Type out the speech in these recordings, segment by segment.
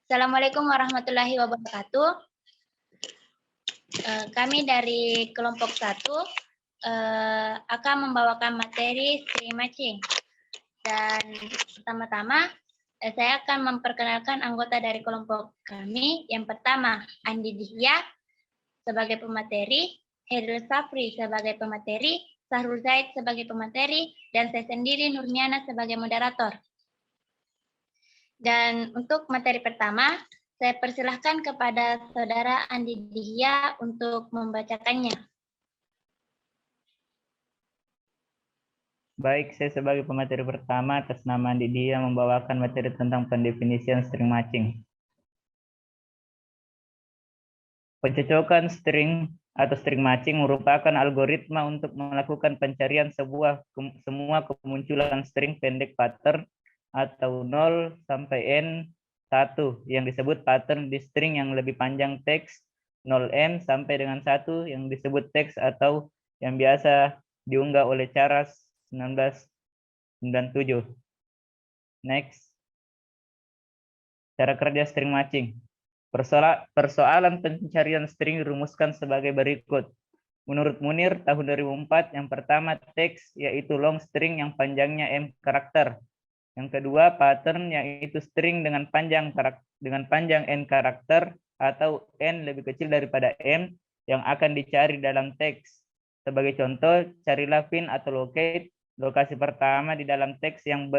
Assalamualaikum warahmatullahi wabarakatuh. Kami dari kelompok 1 akan membawakan materi string matching. Dan pertama-tama saya akan memperkenalkan anggota dari kelompok kami. Yang pertama, Andi Dihya sebagai pemateri, Heril Safri sebagai pemateri, Sahrul Zaid sebagai pemateri, dan saya sendiri Nurmiana sebagai moderator. Dan untuk materi pertama, saya persilahkan kepada Saudara Andi Dihya untuk membacakannya. Baik, saya sebagai pemateri pertama atas nama Andi Dihya membawakan materi tentang pendefinisian string matching. Pencocokan string atau string matching merupakan algoritma untuk melakukan pencarian semua kemunculan string pendek pattern atau 0 sampai N1 yang disebut pattern di string yang lebih panjang teks 0M sampai dengan 1 yang disebut teks atau yang biasa diunggah oleh Charles 1997. Next. Cara kerja string matching. Persoalan pencarian string dirumuskan sebagai berikut. Menurut Munir tahun 2004, yang pertama teks yaitu long string yang panjangnya M karakter. Yang kedua pattern yaitu string dengan panjang N karakter atau N lebih kecil daripada M yang akan dicari dalam teks. Sebagai contoh, carilah find atau locate lokasi pertama di dalam teks yang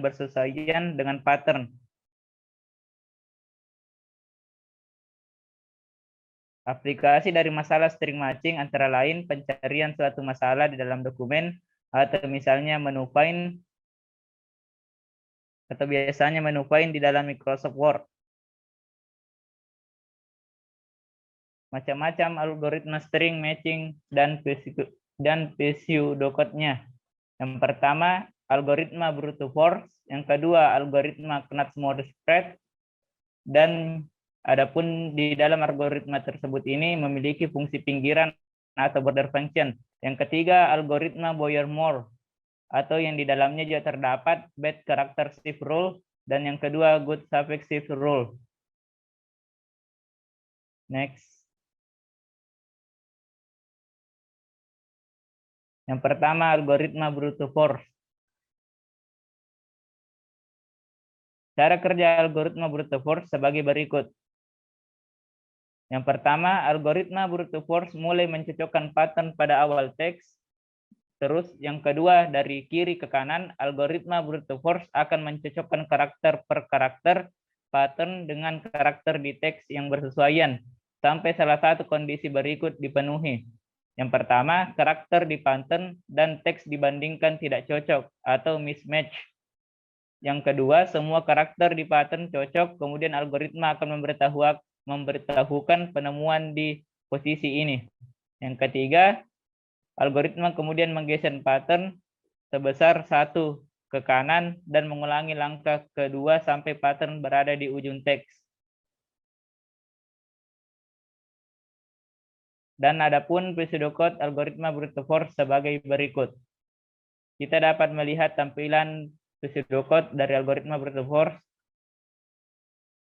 bersesuaian dengan pattern. Aplikasi dari masalah string matching antara lain pencarian suatu masalah di dalam dokumen atau misalnya menu find atau biasanya menu find di dalam Microsoft Word. Macam-macam algoritma string matching dan pseudocode-nya. Yang pertama, algoritma brute force, yang kedua algoritma Knut-Morris spread, dan adapun di dalam algoritma tersebut ini memiliki fungsi pinggiran atau border function. Yang ketiga, algoritma Boyer-Moore, atau yang di dalamnya juga terdapat bad character shift rule, dan yang kedua good suffix shift rule. Next. Yang pertama, algoritma brute force. Cara kerja algoritma brute force sebagai berikut. Yang pertama, algoritma brute force mulai mencocokkan pattern pada awal teks. Terus yang kedua, dari kiri ke kanan, algoritma brute force akan mencocokkan karakter per karakter pattern dengan karakter di teks yang bersesuaian sampai salah satu kondisi berikut dipenuhi. Yang pertama, karakter di pattern dan teks dibandingkan tidak cocok atau mismatch. Yang kedua, semua karakter di pattern cocok, kemudian algoritma akan memberitahukan penemuan di posisi ini. Yang ketiga, algoritma kemudian menggeser pattern sebesar 1 ke kanan dan mengulangi langkah kedua sampai pattern berada di ujung teks. Dan adapun pseudocode algoritma brute force sebagai berikut. Kita dapat melihat tampilan pseudocode dari algoritma brute force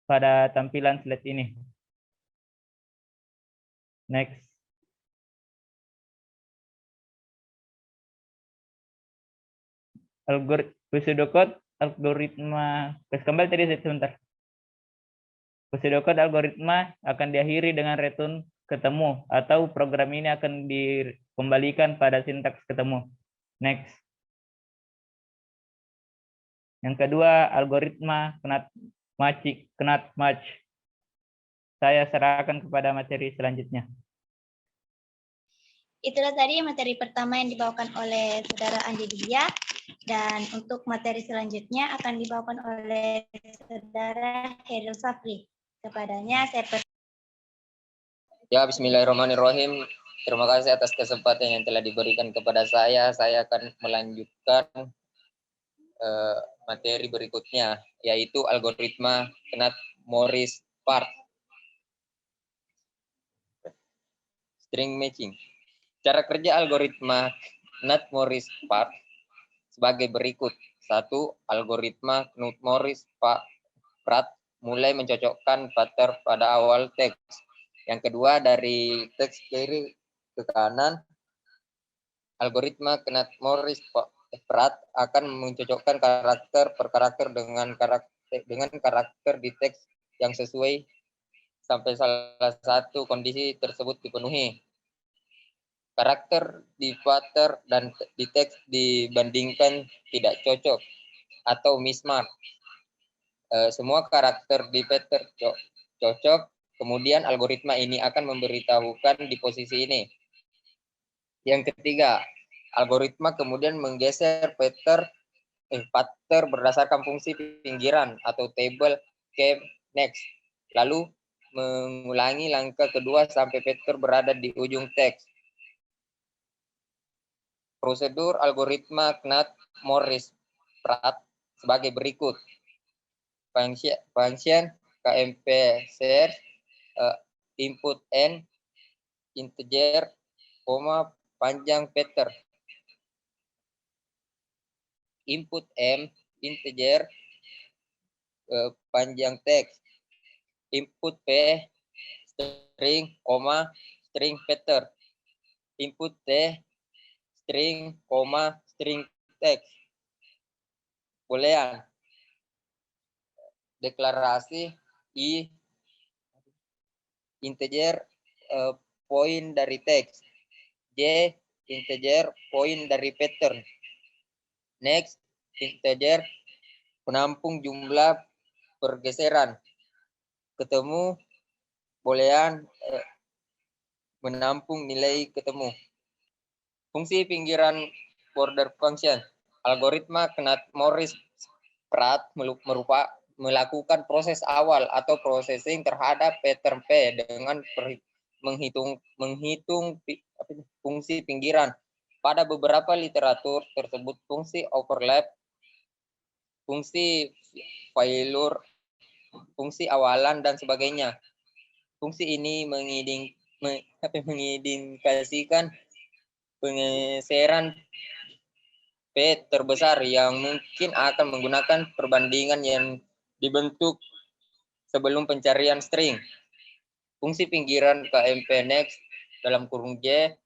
pada tampilan slide ini. Next. Pseudocode algoritma, kembali tadi sebentar. Pseudocode algoritma akan diakhiri dengan return ketemu atau program ini akan dikembalikan pada sintaks ketemu. Next. Yang kedua, algoritma Knut match. Saya serahkan kepada materi selanjutnya. Itulah tadi materi pertama yang dibawakan oleh Saudara Andi Dihya, dan untuk materi selanjutnya akan dibawakan oleh Saudara Heril Safri. Kepadanya saya Ya, bismillahirrahmanirrahim. Terima kasih atas kesempatan yang telah diberikan kepada saya. Saya akan melanjutkan materi berikutnya, yaitu algoritma Knut-Morris part. String matching. Cara kerja algoritma Knut-Morris part sebagai berikut. 1. Algoritma Knut-Morris part mulai mencocokkan pattern pada awal teks. Yang kedua, dari teks kiri ke kanan, algoritma Knapp-Morris-Pratt akan mencocokkan karakter per karakter dengan karakter di teks yang sesuai sampai salah satu kondisi tersebut dipenuhi. Karakter di pattern dan di teks dibandingkan tidak cocok atau mismatch. Semua karakter di pattern cocok, kemudian algoritma ini akan memberitahukan di posisi ini. Yang ketiga, algoritma kemudian menggeser pattern berdasarkan fungsi pinggiran atau table cap next. Lalu mengulangi langkah kedua sampai pattern berada di ujung teks. Prosedur algoritma Knapp-Morris-Pratt sebagai berikut. Function KMP search input n integer, panjang pattern. Input m integer, panjang teks. Input p string, string pattern. Input t string, string teks. Boolean. Deklarasi i integer, poin dari teks. J integer, poin dari pattern. Next integer, penampung jumlah pergeseran. Ketemu boolean, menampung nilai ketemu. Fungsi pinggiran border function. Algoritma Knapp-Morris-Pratt melakukan proses awal atau processing terhadap pattern P dengan menghitung fungsi pinggiran. Pada beberapa literatur tersebut fungsi overlap, fungsi failure, fungsi awalan dan sebagainya. Fungsi ini mengindikasikan penggeseran P terbesar yang mungkin akan menggunakan perbandingan yang dibentuk sebelum pencarian string. Fungsi pinggiran KMP next dalam kurung J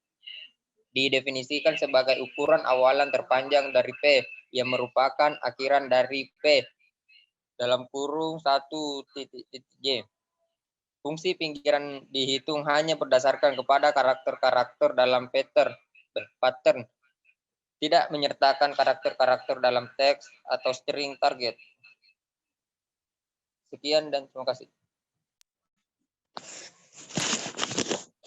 didefinisikan sebagai ukuran awalan terpanjang dari P yang merupakan akhiran dari P dalam kurung 1.J. Fungsi pinggiran dihitung hanya berdasarkan kepada karakter-karakter dalam pattern, tidak menyertakan karakter-karakter dalam teks atau string target. Sekian dan terima kasih.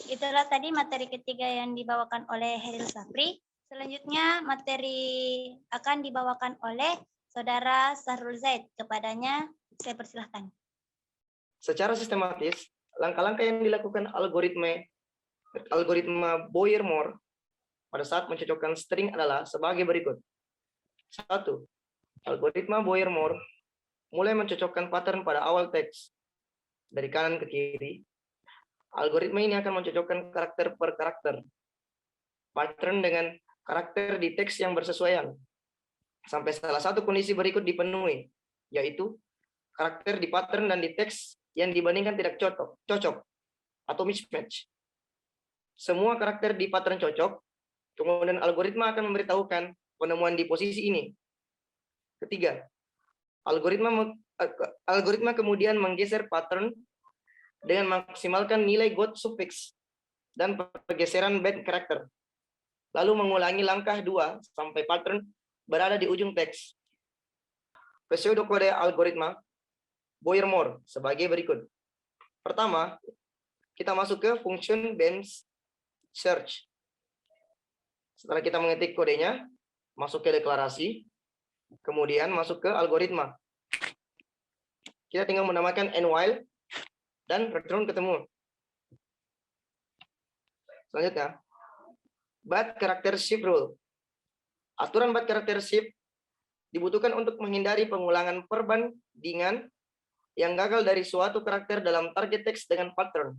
Itulah tadi materi ketiga yang dibawakan oleh Heril Sapri. Selanjutnya materi akan dibawakan oleh Saudara Sahrul Zaid. Kepadanya saya persilahkan. Secara sistematis, langkah-langkah yang dilakukan algoritma Boyer-Moore pada saat mencocokkan string adalah sebagai berikut. 1. Algoritma Boyer-Moore mulai mencocokkan pattern pada awal teks. Dari kanan ke kiri, algoritma ini akan mencocokkan karakter per karakter. Pattern dengan karakter di teks yang bersesuaian. Sampai salah satu kondisi berikut dipenuhi, yaitu karakter di pattern dan di teks yang dibandingkan tidak cocok atau mismatch. Semua karakter di pattern cocok, kemudian algoritma akan memberitahukan penemuan di posisi ini. Ketiga, algoritma kemudian menggeser pattern dengan maksimalkan nilai got suffix dan pergeseran band karakter. Lalu mengulangi langkah 2 sampai pattern berada di ujung teks. Pseudokode algoritma Boyer-Moore sebagai berikut. Pertama, kita masuk ke function bench search. Setelah kita mengetik kodenya, masuk ke deklarasi, kemudian masuk ke algoritma. Kita tinggal menamakan n-while dan return ketemu. Selanjutnya, bad character shift rule. Aturan bad character shift dibutuhkan untuk menghindari pengulangan perbandingan yang gagal dari suatu karakter dalam target teks dengan pattern.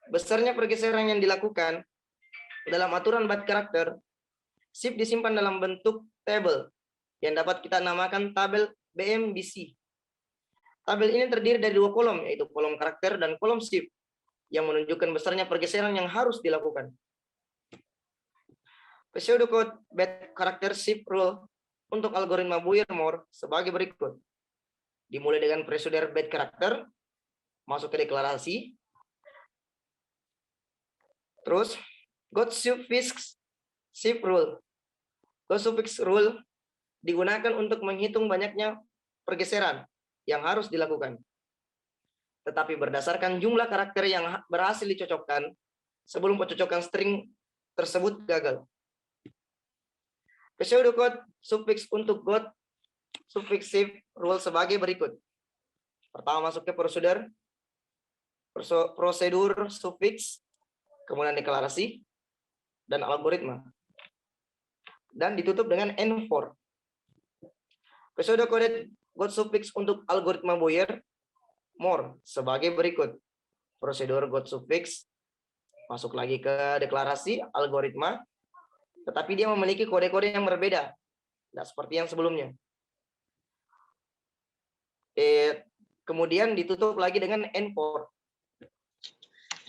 Besarnya pergeseran yang dilakukan dalam aturan bad character shift disimpan dalam bentuk table yang dapat kita namakan tabel BMBC. Tabel ini terdiri dari 2 kolom, yaitu kolom karakter dan kolom shift, yang menunjukkan besarnya pergeseran yang harus dilakukan. Pseudocode bed karakter shift rule untuk algoritma Boyer-Moore sebagai berikut. Dimulai dengan prosedur bed karakter, masuk ke deklarasi. Terus, God suffix shift rule. God suffix rule digunakan untuk menghitung banyaknya pergeseran yang harus dilakukan. Tetapi berdasarkan jumlah karakter yang berhasil dicocokkan sebelum pencocokan string tersebut gagal. Pseudocode suffix untuk God suffix shift rule sebagai berikut. Pertama masuk ke prosedur suffix, kemudian deklarasi, dan algoritma. Dan ditutup dengan N4. Pseudocode God suffix untuk algoritma Boyer-Moore sebagai berikut. Prosedur God suffix, masuk lagi ke deklarasi, algoritma, tetapi dia memiliki kode-kode yang berbeda, tidak seperti yang sebelumnya. Kemudian ditutup lagi dengan N4.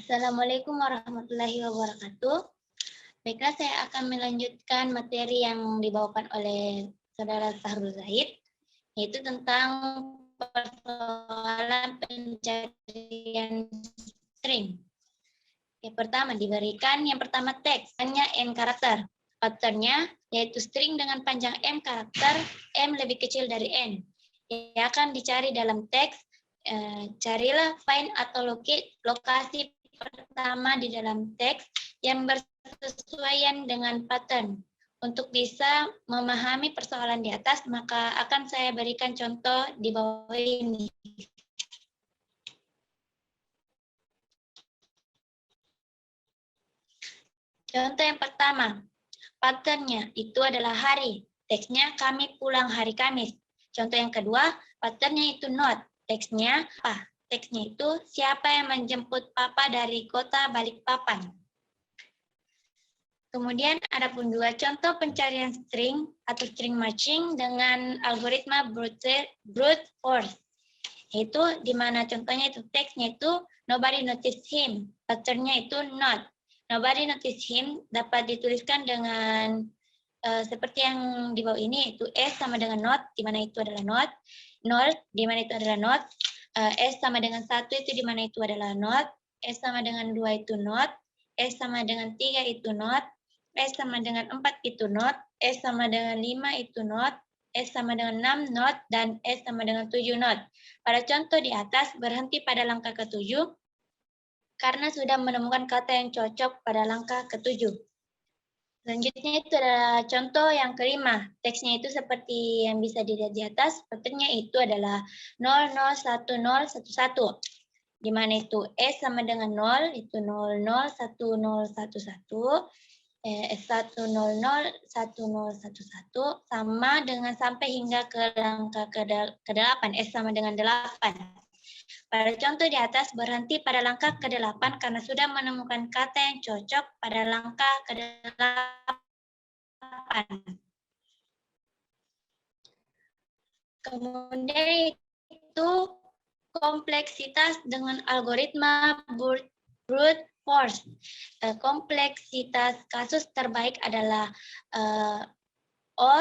Assalamualaikum warahmatullahi wabarakatuh. Baiklah, saya akan melanjutkan materi yang dibawakan oleh Saudara Sahrul Zahid, yaitu tentang persoalan pencarian string. Yang pertama diberikan yang pertama teks, hanya n karakter. Patternnya yaitu string dengan panjang m karakter, m lebih kecil dari n. Yang akan dicari dalam teks, carilah find atau locate lokasi pertama di dalam teks yang bersesuaian dengan pattern. Untuk bisa memahami persoalan di atas, maka akan saya berikan contoh di bawah ini. Contoh yang pertama, patternnya itu adalah hari. Teksnya kami pulang hari Kamis. Contoh yang kedua, patternnya itu not. Teksnya apa? Teksnya itu siapa yang menjemput Papa dari kota Balikpapan. Kemudian ada pun dua contoh pencarian string atau string matching dengan algoritma brute force. Yaitu di mana contohnya itu teksnya itu nobody noticed him. Patternnya itu not. Nobody noticed him dapat dituliskan dengan seperti yang di bawah ini, yaitu S sama dengan not, di mana itu adalah not. Not, di mana itu adalah not. S sama dengan 1 itu di mana itu adalah not. S sama dengan 2 itu not. S sama dengan 3 itu not. S sama dengan 4 itu not. S sama dengan 5 itu not. S sama dengan 6 not. Dan S sama dengan 7 not. Pada contoh di atas berhenti pada langkah ke-7 karena sudah menemukan kata yang cocok pada langkah ke-7. Selanjutnya itu adalah contoh yang kelima. Teksnya itu seperti yang bisa dilihat di atas. Patternnya itu adalah 001011. Di mana itu S sama dengan 0, itu 001011. S1001011 sama dengan sampai hingga ke langkah ke-8. S sama dengan 8. Pada contoh di atas berhenti pada langkah ke-8 karena sudah menemukan kata yang cocok pada langkah ke-8. Kemudian itu kompleksitas dengan algoritma brute force. Kompleksitas kasus terbaik adalah O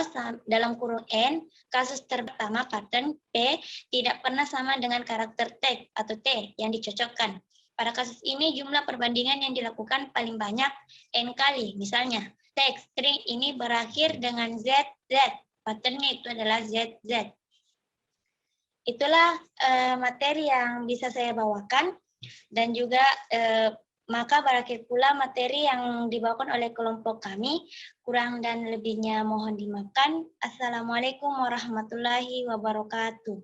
dalam kurung N, kasus pertama pattern P tidak pernah sama dengan karakter T atau T yang dicocokkan. Pada kasus ini jumlah perbandingan yang dilakukan paling banyak N kali. Misalnya, teks string ini berakhir dengan ZZ, patternnya itu adalah ZZ. Itulah materi yang bisa saya bawakan dan juga maka berakhir pula materi yang dibawakan oleh kelompok kami. Kurang dan lebihnya mohon dimaafkan. Assalamualaikum warahmatullahi wabarakatuh.